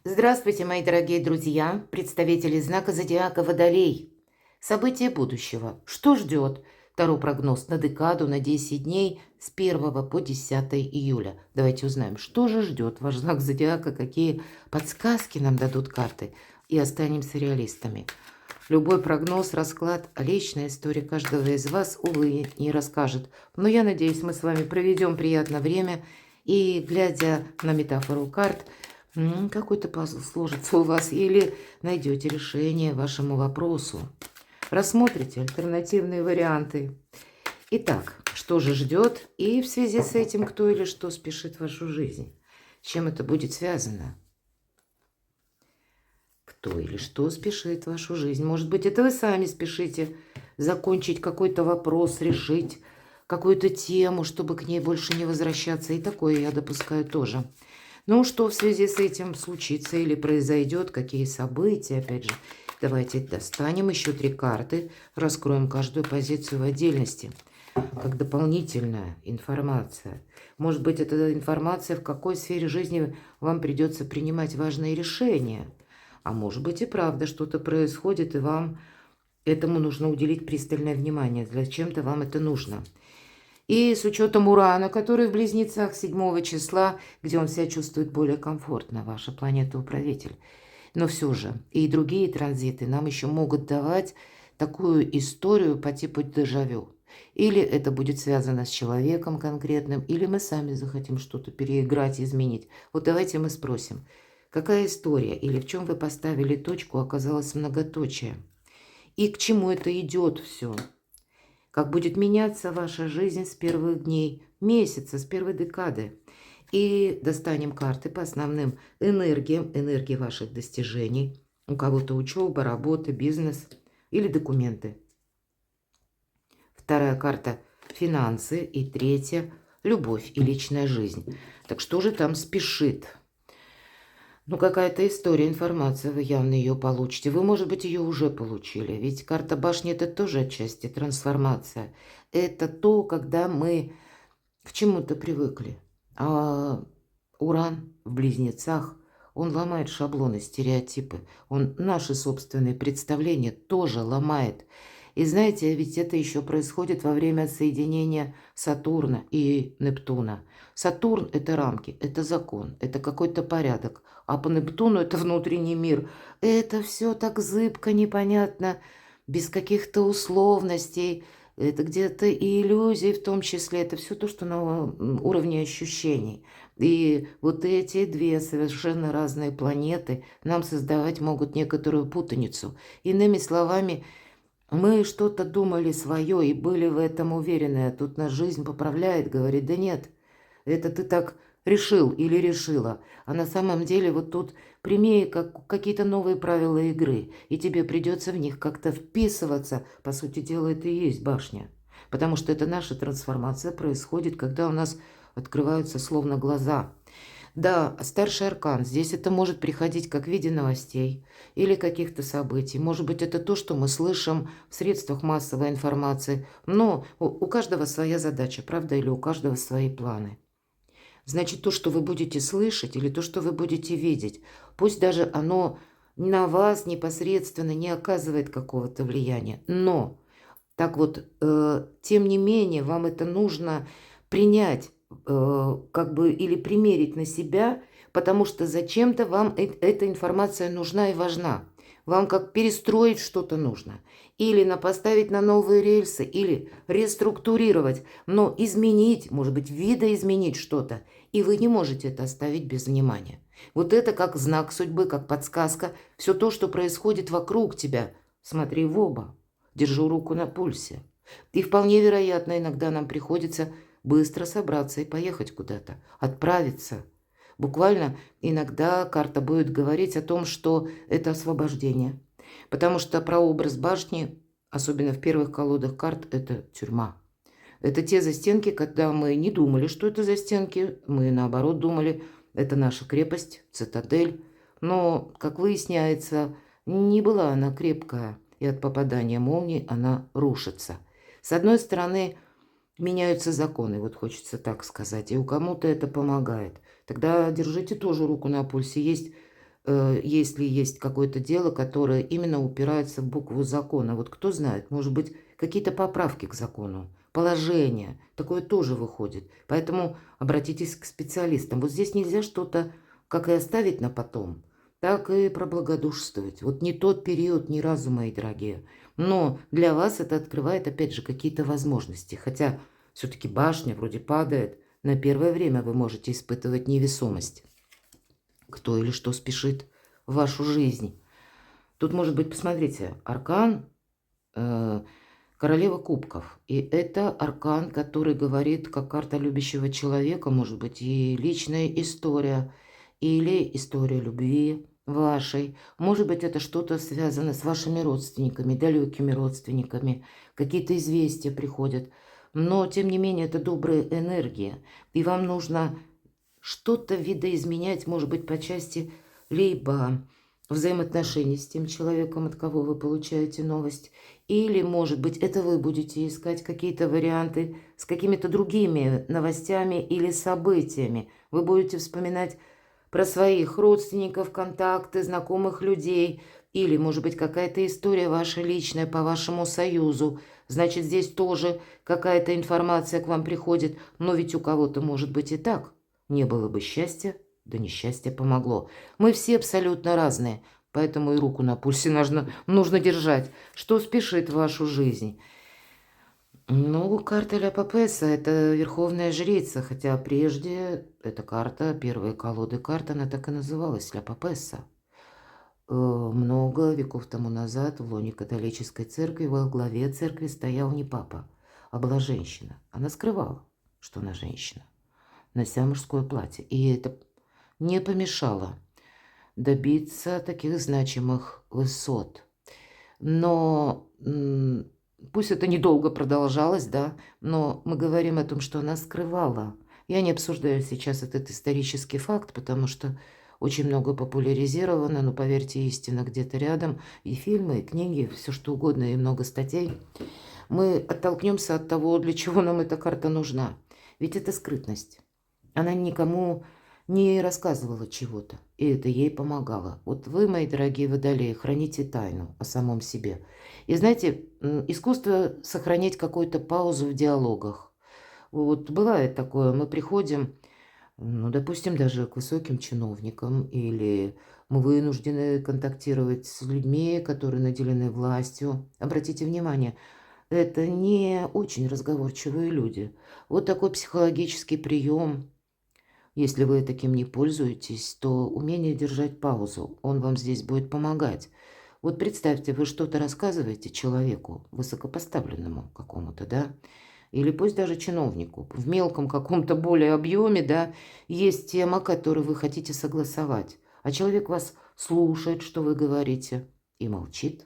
Здравствуйте, мои дорогие друзья, представители знака зодиака Водолей. События будущего. Что ждет? Таро прогноз на декаду на 10 дней с 1 по 10 июля. Давайте узнаем, что же ждет ваш знак зодиака, какие подсказки нам дадут карты, и останемся реалистами. Любой прогноз, расклад, личная история каждого из вас, увы, не расскажет. Но я надеюсь, мы с вами проведем приятное время и, глядя на метафору карт, какой-то пазл сложится у вас или найдете решение вашему вопросу. Рассмотрите альтернативные варианты. Итак, что же ждет и в связи с этим кто или что спешит в вашу жизнь? С чем это будет связано? Кто или что спешит в вашу жизнь? Может быть, это вы сами спешите закончить какой-то вопрос, решить какую-то тему, чтобы к ней больше не возвращаться. И такое я допускаю тоже. Ну, что в связи с этим случится или произойдет, какие события, опять же. Давайте достанем еще 3 карты, раскроем каждую позицию в отдельности, как дополнительная информация. Может быть, это информация, в какой сфере жизни вам придется принимать важные решения. А может быть и правда что-то происходит, и вам этому нужно уделить пристальное внимание. Зачем-то вам это нужно. И с учетом Урана, который в Близнецах 7 числа, где он себя чувствует более комфортно, ваша планета-управитель. Но все же и другие транзиты нам еще могут давать такую историю по типу дежавю. Или это будет связано с человеком конкретным, или мы сами захотим что-то переиграть, изменить. Вот давайте мы спросим, какая история или в чем вы поставили точку, оказалось многоточие? И к чему это идет все? Как будет меняться ваша жизнь с первых дней, месяца, с первой декады. И достанем карты по основным энергиям, энергии ваших достижений. У кого-то учеба, работа, бизнес или документы. Вторая карта – финансы. И третья – любовь и личная жизнь. Так что же там спешит? Ну, какая-то история, информация, вы явно ее получите. Вы, может быть, ее уже получили. Ведь карта башни – это тоже отчасти трансформация. Это то, когда мы к чему-то привыкли. А Уран в Близнецах, он ломает шаблоны, стереотипы. Он наши собственные представления тоже ломает. И знаете, ведь это еще происходит во время соединения Сатурна и Нептуна. Сатурн – это рамки, это закон, это какой-то порядок. А по Нептуну – это внутренний мир. Это все так зыбко, непонятно, без каких-то условностей. Это где-то и иллюзии в том числе. Это все то, что на уровне ощущений. И вот эти две совершенно разные планеты нам создавать могут некоторую путаницу. Иными словами, мы что-то думали свое и были в этом уверены, а тут нас жизнь поправляет, говорит, да нет, это ты так решил или решила. А на самом деле вот тут прими как какие-то новые правила игры, и тебе придется в них как-то вписываться. По сути дела, это и есть башня. Потому что это наша трансформация происходит, когда у нас открываются словно глаза. Да, старший аркан. Здесь это может приходить как в виде новостей или каких-то событий. Может быть, это то, что мы слышим в средствах массовой информации. Но у каждого своя задача, правда, или у каждого свои планы. Значит, то, что вы будете слышать или то, что вы будете видеть, пусть даже оно на вас непосредственно не оказывает какого-то влияния, но так вот, тем не менее, вам это нужно принять, как бы, или примерить на себя, потому что зачем-то вам эта информация нужна и важна. Вам как перестроить что-то нужно. Или поставить на новые рельсы, или реструктурировать, но изменить, может быть, видоизменить что-то. И вы не можете это оставить без внимания. Вот это как знак судьбы, как подсказка. Все то, что происходит вокруг тебя, смотри в оба. Держу руку на пульсе. И вполне вероятно, иногда нам приходится быстро собраться и поехать куда-то, отправиться. Буквально иногда карта будет говорить о том, что это освобождение. Потому что прообраз башни, особенно в первых колодах карт, это тюрьма. Это те застенки, когда мы не думали, что это застенки, мы наоборот думали, это наша крепость, цитадель. Но, как выясняется, не была она крепкая, и от попадания молний она рушится. С одной стороны, меняются законы, вот хочется так сказать, и у кому-то это помогает. Тогда держите тоже руку на пульсе. Есть если есть какое-то дело, которое именно упирается в букву закона. Вот кто знает, может быть, какие-то поправки к закону, положения, такое тоже выходит. Поэтому обратитесь к специалистам. Вот здесь нельзя что-то как и оставить на потом, так и проблагодушествовать. Вот не тот период ни разу, мои дорогие. Но для вас это открывает, опять же, какие-то возможности. Хотя все-таки башня вроде падает. На первое время вы можете испытывать невесомость. Кто или что спешит в вашу жизнь. Тут, может быть, посмотрите, аркан королева кубков. И это аркан, который говорит, как карта любящего человека, может быть, и личная история, или история любви вашей. Может быть, это что-то связано с вашими родственниками, далекими родственниками. Какие-то известия приходят. Но, тем не менее, это добрая энергия. И вам нужно что-то видоизменять, может быть, по части либо взаимоотношений с тем человеком, от кого вы получаете новость, или, может быть, это вы будете искать какие-то варианты с какими-то другими новостями или событиями. Вы будете вспоминать про своих родственников, контакты, знакомых людей, или, может быть, какая-то история ваша личная по вашему союзу. Значит, здесь тоже какая-то информация к вам приходит, но ведь у кого-то может быть и так. Не было бы счастья, да несчастье помогло. Мы все абсолютно разные, поэтому и руку на пульсе нужно держать. Что спешит в вашу жизнь? Ну, карта Ля Папеса – это верховная жрица, хотя прежде эта карта, первые колоды карт, она так и называлась Ля Папеса. Много веков тому назад в лоне католической церкви во главе церкви стоял не папа, а была женщина. Она скрывала, что она женщина, нося мужское платье. И это не помешало добиться таких значимых высот. Но пусть это недолго продолжалось, да, но мы говорим о том, что она скрывала. Я не обсуждаю сейчас этот исторический факт, потому что очень много популяризировано, но поверьте, истина где-то рядом. И фильмы, и книги, все что угодно, и много статей. Мы оттолкнемся от того, для чего нам эта карта нужна. Ведь это скрытность. Она никому не рассказывала чего-то, и это ей помогало. Вот вы, мои дорогие водолеи, храните тайну о самом себе. И знаете, искусство сохранять какую-то паузу в диалогах. Вот бывает такое, мы приходим, ну, допустим, даже к высоким чиновникам, или мы вынуждены контактировать с людьми, которые наделены властью. Обратите внимание, это не очень разговорчивые люди. Вот такой психологический прием. Если вы таким не пользуетесь, то умение держать паузу, он вам здесь будет помогать. Вот представьте, вы что-то рассказываете человеку, высокопоставленному какому-то, да, или пусть даже чиновнику, в мелком каком-то более объеме, да, есть тема, которую вы хотите согласовать, а человек вас слушает, что вы говорите, и молчит.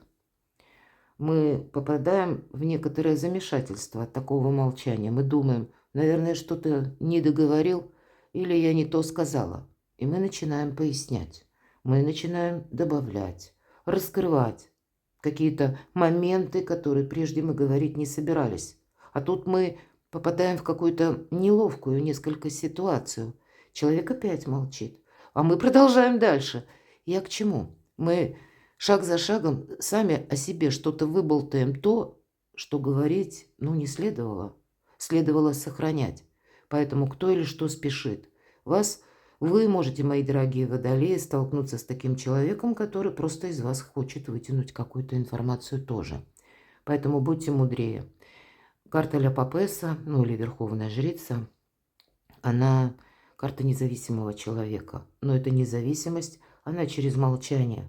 Мы попадаем в некоторое замешательство от такого молчания. Мы думаем, наверное, что-то не договорил, или я не то сказала. И мы начинаем пояснять. Мы начинаем добавлять, раскрывать какие-то моменты, которые прежде мы говорить не собирались. А тут мы попадаем в какую-то неловкую несколько ситуацию. Человек опять молчит. А мы продолжаем дальше. Я к чему? Мы шаг за шагом сами о себе что-то выболтаем, то, что говорить, ну, не следовало. Следовало сохранять. Поэтому кто или что спешит. Вы можете, мои дорогие водолеи, столкнуться с таким человеком, который просто из вас хочет вытянуть какую-то информацию тоже. Поэтому будьте мудрее. Карта Ля Папеса, ну или Верховная Жрица, она карта независимого человека. Но эта независимость, она через молчание.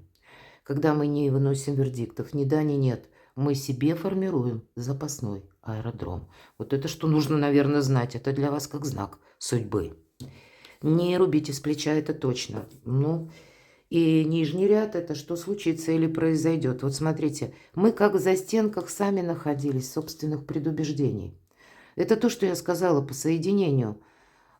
Когда мы не выносим вердиктов, ни да, ни нет, мы себе формируем запасной аэродром. Вот это что нужно, наверное, знать. Это для вас как знак судьбы. Не рубите с плеча, это точно. Ну, и нижний ряд – это что случится или произойдет. Вот смотрите, мы как в застенках сами находились, собственных предубеждений. Это то, что я сказала по соединению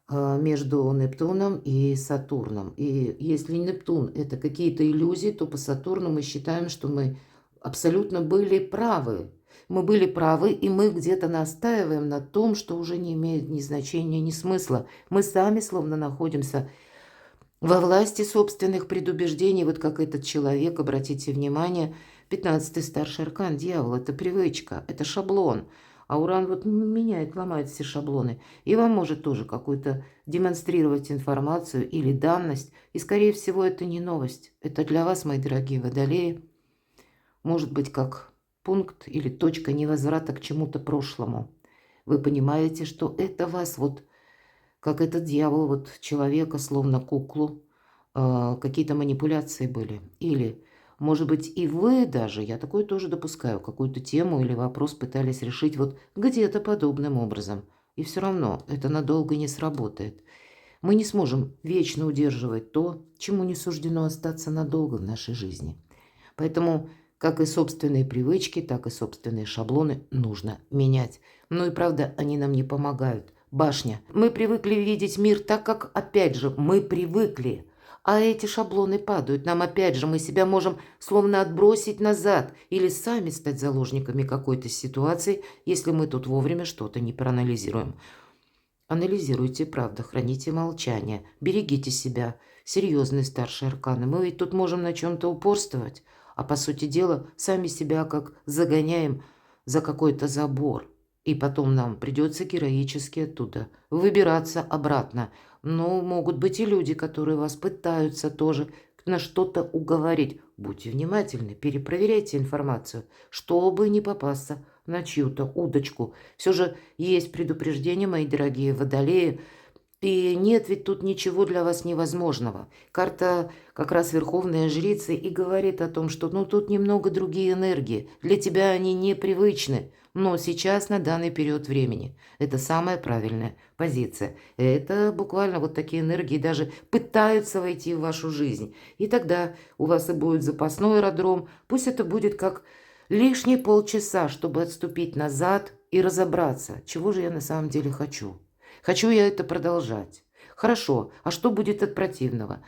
между Нептуном и Сатурном. И если Нептун – это какие-то иллюзии, то по Сатурну мы считаем, что мы абсолютно были правы. Мы были правы, и мы где-то настаиваем на том, что уже не имеет ни значения, ни смысла. Мы сами словно находимся во власти собственных предубеждений, вот как этот человек, обратите внимание, 15-й старший аркан, дьявол, это привычка, это шаблон. А Уран вот меняет, ломает все шаблоны. И вам может тоже какую-то демонстрировать информацию или данность. И, скорее всего, это не новость. Это для вас, мои дорогие водолеи, может быть как пункт или точка невозврата к чему-то прошлому. Вы понимаете, что это вас вот, как этот дьявол, вот человека, словно куклу, какие-то манипуляции были. Или, может быть, и вы даже, я такое тоже допускаю, какую-то тему или вопрос пытались решить вот где-то подобным образом. И все равно это надолго не сработает. Мы не сможем вечно удерживать то, чему не суждено остаться надолго в нашей жизни. Поэтому как и собственные привычки, так и собственные шаблоны нужно менять. Ну и правда, они нам не помогают. Башня. Мы привыкли видеть мир так, как, опять же, мы привыкли. А эти шаблоны падают. Нам, опять же, мы себя можем словно отбросить назад или сами стать заложниками какой-то ситуации, если мы тут вовремя что-то не проанализируем. Анализируйте, правда, храните молчание, берегите себя. Серьезные старшие арканы. Мы ведь тут можем на чем-то упорствовать, а по сути дела сами себя как загоняем за какой-то забор. И потом нам придется героически оттуда выбираться обратно. Но могут быть и люди, которые вас пытаются тоже на что-то уговорить. Будьте внимательны, перепроверяйте информацию, чтобы не попасться на чью-то удочку. Все же есть предупреждение, мои дорогие водолеи, и нет ведь тут ничего для вас невозможного. Карта как раз Верховная Жрица и говорит о том, что ну тут немного другие энергии. Для тебя они непривычны, но сейчас на данный период времени. Это самая правильная позиция. Это буквально вот такие энергии даже пытаются войти в вашу жизнь. И тогда у вас и будет запасной аэродром. Пусть это будет как лишние полчаса, чтобы отступить назад и разобраться, чего же я на самом деле хочу. Хочу я это продолжать. Хорошо, а что будет от противного?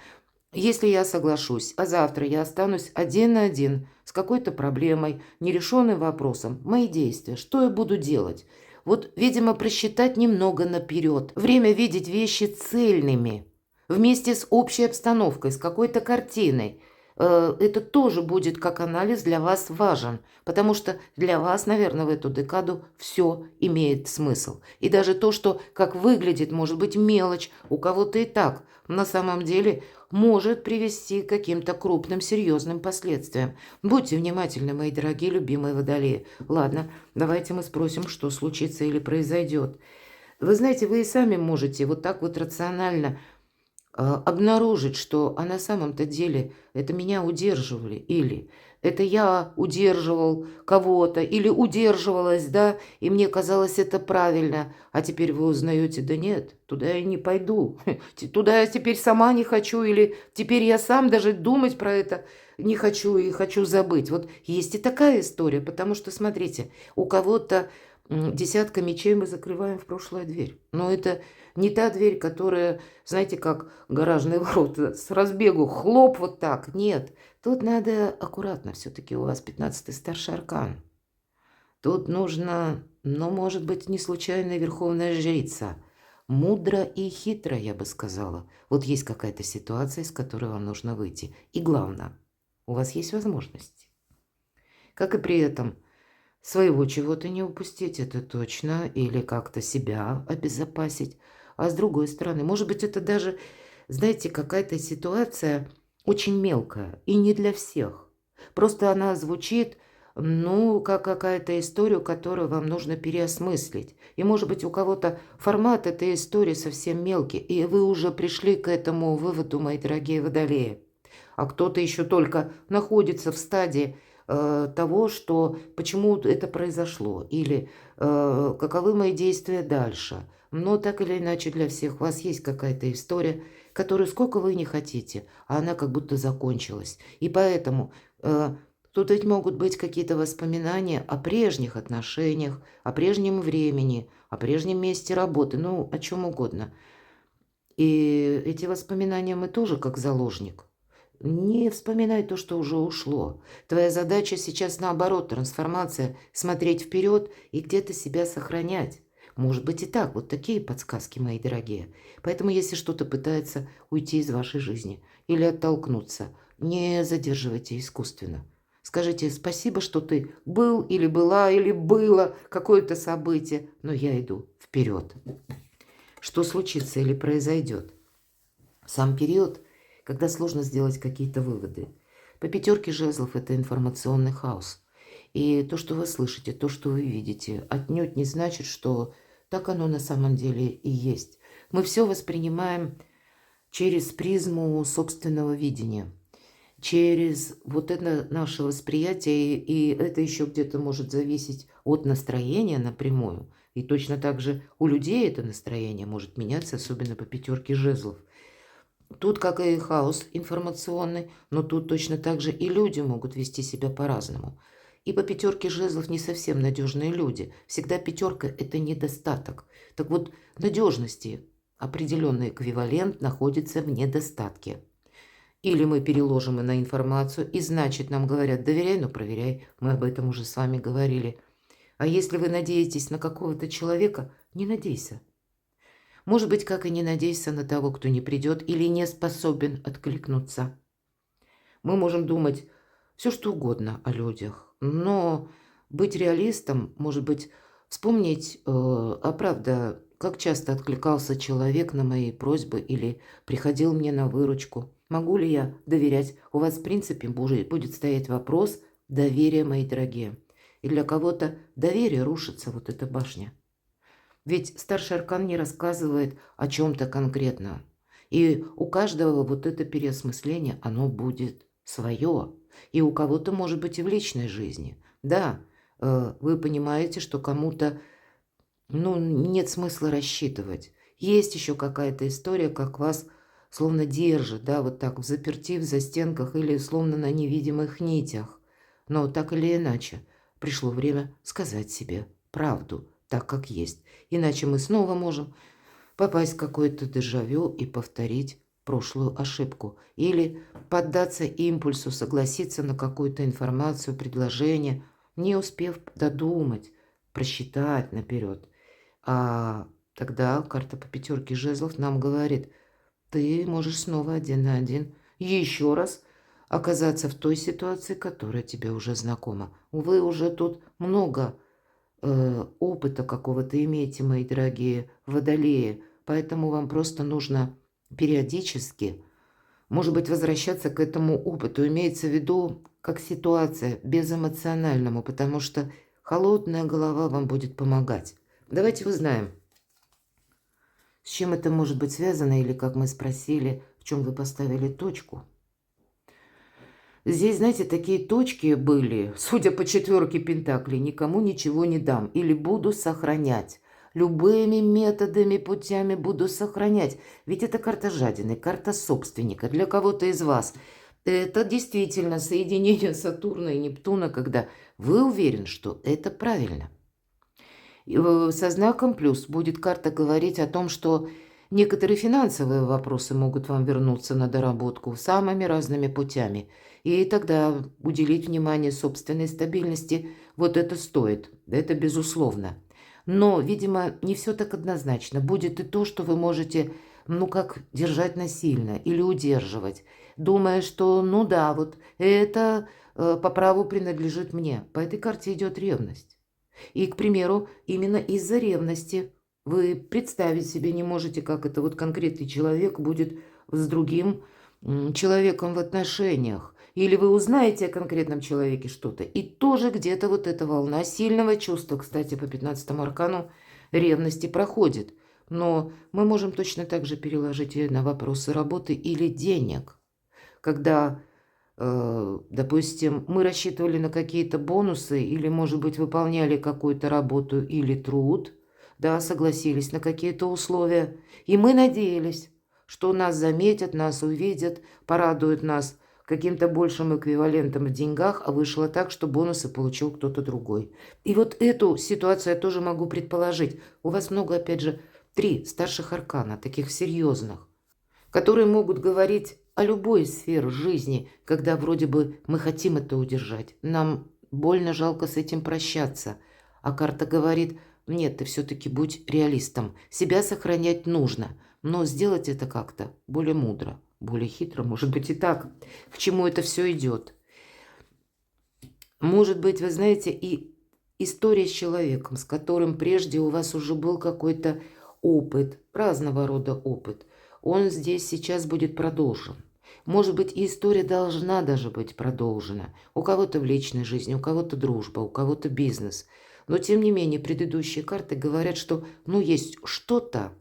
Если я соглашусь, а завтра я останусь один на один с какой-то проблемой, нерешенным вопросом, мои действия, что я буду делать? Вот, видимо, просчитать немного наперед. Время видеть вещи цельными, вместе с общей обстановкой, с какой-то картиной. Это тоже будет как анализ для вас важен, потому что для вас, наверное, в эту декаду все имеет смысл. И даже то, что как выглядит, может быть, мелочь, у кого-то и так, на самом деле может привести к каким-то крупным серьезным последствиям. Будьте внимательны, мои дорогие любимые водолеи. Ладно, давайте мы спросим, что случится или произойдет. Вы знаете, вы и сами можете вот так вот рационально обнаружить, что а на самом-то деле это меня удерживали, или это я удерживал кого-то, или удерживалась, да, и мне казалось это правильно, а теперь вы узнаете, да нет, туда я не пойду, туда я теперь сама не хочу, или теперь я сам даже думать про это не хочу и хочу забыть. Вот есть и такая история, потому что, смотрите, у кого-то десятка мечей мы закрываем в прошлую дверь, но это не та дверь, которая, знаете, как гаражные ворота, с разбегу, хлоп вот так. Нет, тут надо аккуратно, все-таки у вас 15-й старший аркан. Тут нужно, ну, может быть, не случайная верховная жрица. Мудро и хитро, я бы сказала. Вот есть какая-то ситуация, из которой вам нужно выйти. И главное, у вас есть возможность. Как и при этом своего чего-то не упустить, это точно, или как-то себя обезопасить. А с другой стороны, может быть, это даже, знаете, какая-то ситуация очень мелкая и не для всех. Просто она звучит, ну, как какая-то история, которую вам нужно переосмыслить. И, может быть, у кого-то формат этой истории совсем мелкий, и вы уже пришли к этому выводу, мои дорогие водолеи. А кто-то еще только находится в стадии того, что почему это произошло, или каковы мои действия дальше. Но так или иначе для всех у вас есть какая-то история, которую сколько вы не хотите, а она как будто закончилась. И поэтому тут ведь могут быть какие-то воспоминания о прежних отношениях, о прежнем времени, о прежнем месте работы, ну, о чем угодно. И эти воспоминания мы тоже как заложник. Не вспоминай то, что уже ушло. Твоя задача сейчас наоборот, трансформация, смотреть вперед и где-то себя сохранять. Может быть и так. Вот такие подсказки, мои дорогие. Поэтому, если что-то пытается уйти из вашей жизни или оттолкнуться, не задерживайте искусственно. Скажите спасибо, что ты был или была, или было какое-то событие, но я иду вперед. Что случится или произойдет? Сам период, когда сложно сделать какие-то выводы. По пятерке жезлов это информационный хаос. И то, что вы слышите, то, что вы видите, отнюдь не значит, что так оно на самом деле и есть. Мы все воспринимаем через призму собственного видения, через вот это наше восприятие, и это еще где-то может зависеть от настроения напрямую. И точно так же у людей это настроение может меняться, особенно по пятерке жезлов. Тут как и хаос информационный, но тут точно так же и люди могут вести себя по-разному. И по пятерке жезлов не совсем надежные люди. Всегда пятерка – это недостаток. Так вот, надежности определенный эквивалент находится в недостатке. Или мы переложим на информацию, и значит нам говорят «доверяй, но проверяй». Мы об этом уже с вами говорили. А если вы надеетесь на какого-то человека, не надейся. Может быть, как и не надейся на того, кто не придет или не способен откликнуться. Мы можем думать все, что угодно о людях, но быть реалистом, может быть, вспомнить, правда, как часто откликался человек на мои просьбы или приходил мне на выручку. Могу ли я доверять? У вас, в принципе, будет стоять вопрос доверия, мои дорогие. И для кого-то доверие рушится, вот эта башня. Ведь старший аркан не рассказывает о чем-то конкретно. И у каждого вот это переосмысление, оно будет свое. И у кого-то может быть и в личной жизни. Да, вы понимаете, что кому-то нет смысла рассчитывать. Есть еще какая-то история, как вас словно держит, да, вот так взаперти в застенках или словно на невидимых нитях. Но так или иначе, пришло время сказать себе правду, так как есть. Иначе мы снова можем попасть в какое-то дежавю и повторить прошлую ошибку. Или поддаться импульсу, согласиться на какую-то информацию, предложение, не успев додумать, просчитать наперед. А тогда карта по пятерке жезлов нам говорит, ты можешь снова один на один еще раз оказаться в той ситуации, которая тебе уже знакома. Вы уже тут много опыта какого-то имеете, мои дорогие водолеи, поэтому вам просто нужно периодически, может быть, возвращаться к этому опыту. Имеется в виду как ситуация безэмоциональному, потому что холодная голова вам будет помогать. Давайте узнаем, с чем это может быть связано, или, как мы спросили, в чем вы поставили точку. Здесь, знаете, такие точки были, судя по четверке пентаклей, никому ничего не дам или буду сохранять. Любыми методами, путями буду сохранять. Ведь это карта жадины, карта собственника. Для кого-то из вас это действительно соединение Сатурна и Нептуна, когда вы уверены, что это правильно. Со знаком плюс будет карта говорить о том, что некоторые финансовые вопросы могут вам вернуться на доработку самыми разными путями. И тогда уделить внимание собственной стабильности, вот это стоит, это безусловно. Но, видимо, не все так однозначно. Будет и то, что вы можете, как держать насильно или удерживать, думая, что, да, вот это по праву принадлежит мне. По этой карте идет ревность. И, к примеру, именно из-за ревности вы представить себе не можете, как это вот конкретный человек будет с другим человеком в отношениях. Или вы узнаете о конкретном человеке что-то, и тоже где-то вот эта волна сильного чувства, кстати, по 15-му аркану ревности проходит. Но мы можем точно так же переложить ее на вопросы работы или денег. Когда, допустим, мы рассчитывали на какие-то бонусы или, может быть, выполняли какую-то работу или труд, да, согласились на какие-то условия, и мы надеялись, что нас заметят, нас увидят, порадуют нас каким-то большим эквивалентом в деньгах, а вышло так, что бонусы получил кто-то другой. И вот эту ситуацию я тоже могу предположить. У вас много, опять же, 3 старших аркана, таких серьезных, которые могут говорить о любой сфере жизни, когда вроде бы мы хотим это удержать. Нам больно жалко с этим прощаться. А карта говорит, Нет, ты все-таки будь реалистом. Себя сохранять нужно, но сделать это как-то более мудро, более хитро, может быть и так. К чему это все идет? Может быть, вы знаете, и история с человеком, с которым прежде у вас уже был какой-то опыт, разного рода опыт, он здесь сейчас будет продолжен. Может быть, и история должна даже быть продолжена. У кого-то в личной жизни, у кого-то дружба, у кого-то бизнес. Но, тем не менее, предыдущие карты говорят, что, ну, есть что-то,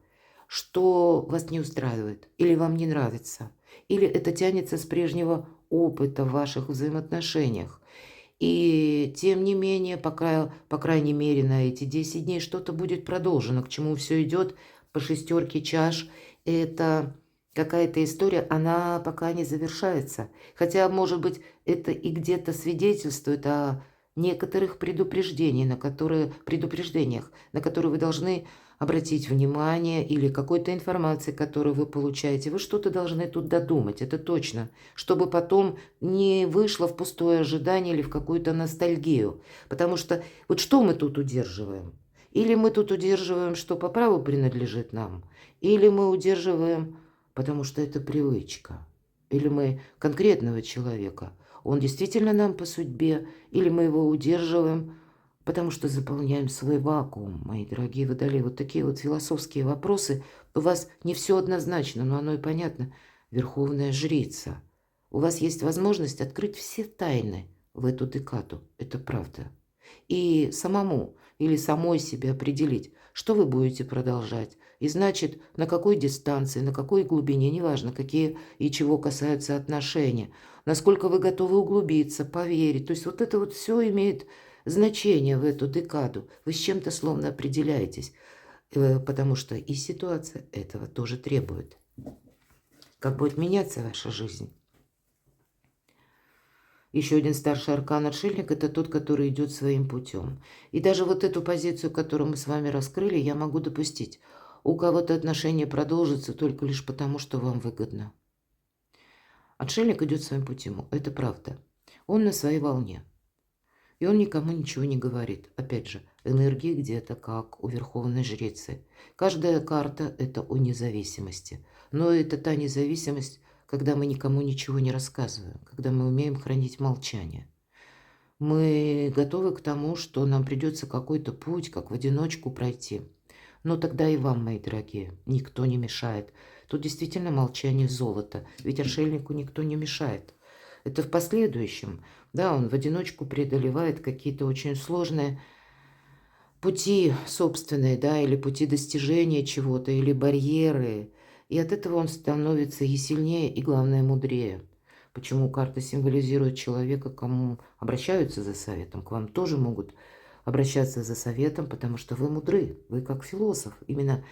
что вас не устраивает или вам не нравится. Или это тянется с прежнего опыта в ваших взаимоотношениях. И тем не менее, пока, по крайней мере, на эти 10 дней что-то будет продолжено, к чему все идет по шестерке чаш. Это какая-то история, она пока не завершается. Хотя, может быть, это и где-то свидетельствует о некоторых предупреждениях, на которые вы должны обратить внимание, или какой-то информации, которую вы получаете. Вы что-то должны тут додумать, это точно, чтобы потом не вышло в пустое ожидание или в какую-то ностальгию. Потому что вот что мы тут удерживаем? Или мы тут удерживаем, что по праву принадлежит нам, или мы удерживаем, потому что это привычка, или мы конкретного человека, он действительно нам по судьбе, или мы его удерживаем, потому что заполняем свой вакуум, мои дорогие водолеи. Вот такие вот философские вопросы. У вас не все однозначно, но оно и понятно. Верховная жрица. У вас есть возможность открыть все тайны в эту декаду. Это правда. И самому или самой себе определить, что вы будете продолжать. И значит, на какой дистанции, на какой глубине, неважно, какие и чего касаются отношения. Насколько вы готовы углубиться, поверить. То есть вот это вот все имеет значение в эту декаду. Вы с чем-то словно определяетесь, потому что и ситуация этого тоже требует. Как будет меняться ваша жизнь? Еще один старший аркан отшельник – это тот, который идет своим путем. И даже вот эту позицию, которую мы с вами раскрыли, я могу допустить. У кого-то отношения продолжатся только лишь потому, что вам выгодно. Отшельник идет своим путем, это правда. Он на своей волне. И он никому ничего не говорит. Опять же, энергии где-то как у Верховной Жрицы. Каждая карта – это о независимости. Но это та независимость, когда мы никому ничего не рассказываем, когда мы умеем хранить молчание. Мы готовы к тому, что нам придется какой-то путь, как в одиночку пройти. Но тогда и вам, мои дорогие, никто не мешает. Тут действительно молчание золото, ведь отшельнику никто не мешает. Это в последующем. Да, он в одиночку преодолевает какие-то очень сложные пути собственные, да, или пути достижения чего-то, или барьеры. И от этого он становится и сильнее, и, главное, мудрее. Почему карта символизирует человека, к кому обращаются за советом? К вам тоже могут обращаться за советом, потому что вы мудры, вы как философ, именно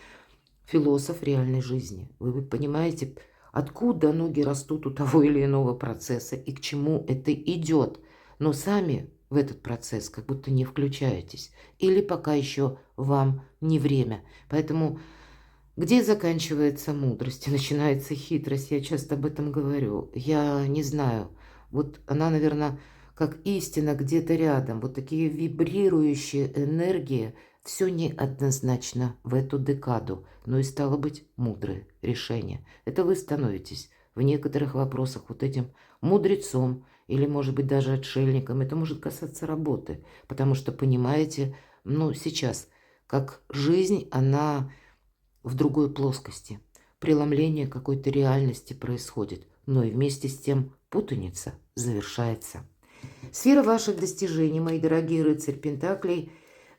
философ реальной жизни. Вы понимаете, откуда ноги растут у того или иного процесса и к чему это идет. Но сами в этот процесс как будто не включаетесь. Или пока еще вам не время. Поэтому где заканчивается мудрость и начинается хитрость? Я часто об этом говорю. Я не знаю. Вот она, наверное, как истина где-то рядом. Вот такие вибрирующие энергии. Все неоднозначно в эту декаду, но и стало быть мудрое решение. Это вы становитесь в некоторых вопросах вот этим мудрецом или, может быть, даже отшельником. Это может касаться работы, потому что понимаете, ну, сейчас, как жизнь, она в другой плоскости. Преломление какой-то реальности происходит, но и вместе с тем путаница завершается. Сфера ваших достижений, мои дорогие рыцарь Пентаклей,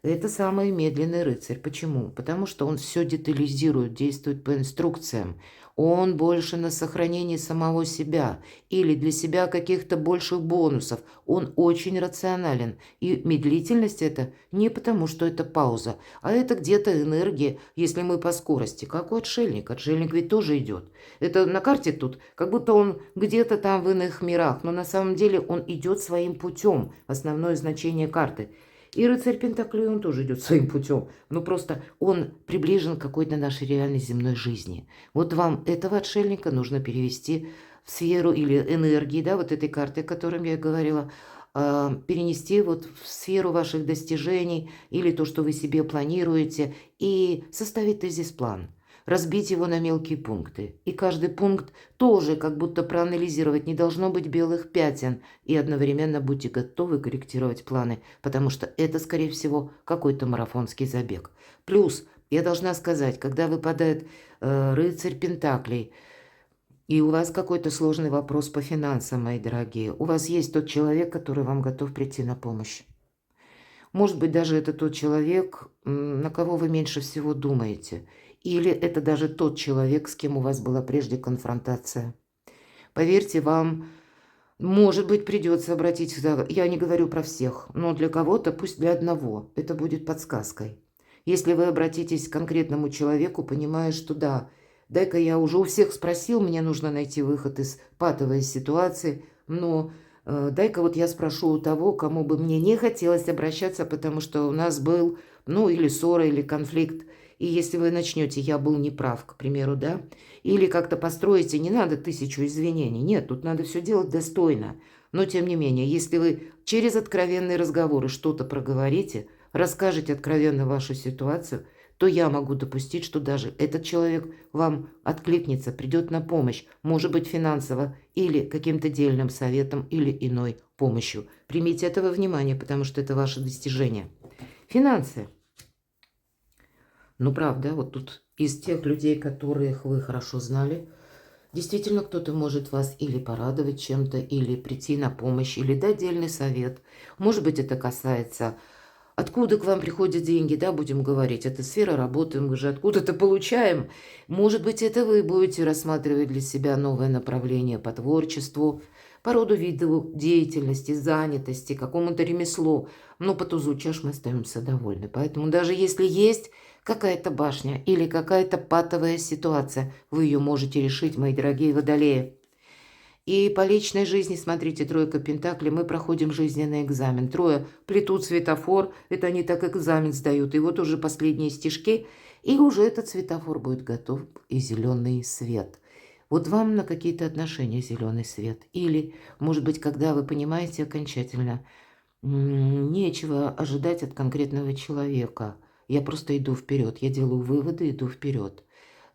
это самый медленный рыцарь. Почему? Потому что он все детализирует, действует по инструкциям. Он больше на сохранении самого себя или для себя каких-то больших бонусов. Он очень рационален. И медлительность это не потому, что это пауза, а это где-то энергия, если мы по скорости, как у отшельника. Отшельник ведь тоже идет. Это на карте тут, как будто он где-то там в иных мирах, но на самом деле он идет своим путем. Основное значение карты. И рыцарь Пентаклей, он тоже идет своим путем. Но просто он приближен к какой-то нашей реальной земной жизни. Вот вам этого отшельника нужно перевести в сферу или энергии, да, вот этой карты, о которой я говорила. перенести вот в сферу ваших достижений или то, что вы себе планируете, и составить тезис-план, разбить его на мелкие пункты. И каждый пункт тоже как будто проанализировать. Не должно быть белых пятен. И одновременно будьте готовы корректировать планы, потому что это, скорее всего, какой-то марафонский забег. Плюс, я должна сказать, когда выпадает рыцарь Пентаклей, и у вас какой-то сложный вопрос по финансам, мои дорогие, у вас есть тот человек, который вам готов прийти на помощь. Может быть, даже это тот человек, на кого вы меньше всего думаете. Или это даже тот человек, с кем у вас была прежде конфронтация. Поверьте, вам, может быть, придется обратиться, я не говорю про всех, но для кого-то, пусть для одного, это будет подсказкой. Если вы обратитесь к конкретному человеку, понимая, что да, дай-ка я уже у всех спросил, мне нужно найти выход из патовой ситуации, но дай-ка вот я спрошу у того, кому бы мне не хотелось обращаться, потому что у нас был, ну, или ссора, или конфликт. И если вы начнете, я был неправ, к примеру, да, или как-то построите, не надо 1000 извинений, нет, тут надо все делать достойно. Но, тем не менее, если вы через откровенные разговоры что-то проговорите, расскажете откровенно вашу ситуацию, то я могу допустить, что даже этот человек вам откликнется, придет на помощь, может быть, финансово или каким-то дельным советом или иной помощью. Примите это во внимание, потому что это ваше достижение. Финансы. Ну, правда, вот тут из тех людей, которых вы хорошо знали, действительно кто-то может вас или порадовать чем-то, или прийти на помощь, или дать дельный совет. Может быть, это касается, откуда к вам приходят деньги, да, будем говорить. Это сфера работы, мы же откуда-то получаем. Может быть, это вы будете рассматривать для себя новое направление по творчеству, по роду виду деятельности, занятости, какому-то ремеслу. Но по тузу чаш мы остаемся довольны. Поэтому даже если есть какая-то башня или какая-то патовая ситуация, вы ее можете решить, мои дорогие водолеи. И по личной жизни, смотрите, тройка пентаклей, мы проходим жизненный экзамен. Трое плетут светофор, это они так экзамен сдают. И вот уже последние стишки, и уже этот светофор будет готов, и зеленый свет. Вот вам на какие-то отношения зеленый свет. Или, может быть, когда вы понимаете окончательно, нечего ожидать от конкретного человека. Я просто иду вперед, я делаю выводы, иду вперед.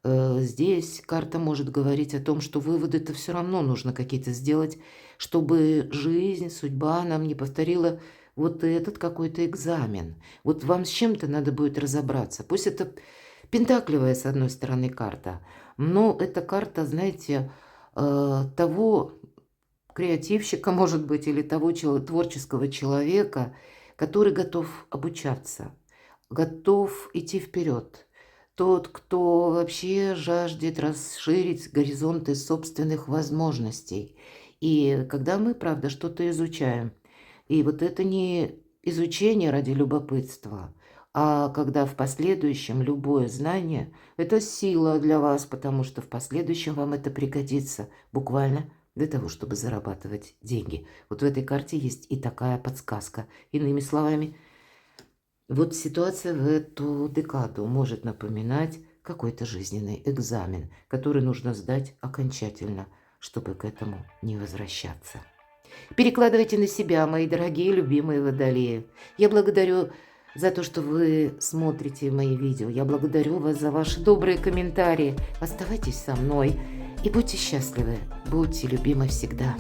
Здесь карта может говорить о том, что выводы-то все равно нужно какие-то сделать, чтобы жизнь, судьба нам не повторила вот этот какой-то экзамен. Вот вам с чем-то надо будет разобраться. Пусть это пентаклевая, с одной стороны, карта, но это карта, знаете, того креативщика, может быть, или того творческого человека, который готов обучаться, готов идти вперед. Тот, кто вообще жаждет расширить горизонты собственных возможностей. И когда мы, правда, что-то изучаем, и вот это не изучение ради любопытства, а когда в последующем любое знание– это сила для вас, потому что в последующем вам это пригодится буквально для того, чтобы зарабатывать деньги. Вот в этой карте есть и такая подсказка. Иными словами, вот ситуация в эту декаду может напоминать какой-то жизненный экзамен, который нужно сдать окончательно, чтобы к этому не возвращаться. Перекладывайте на себя, мои дорогие, любимые водолеи. Я благодарю за то, что вы смотрите мои видео. Я благодарю вас за ваши добрые комментарии. Оставайтесь со мной и будьте счастливы, будьте любимы всегда.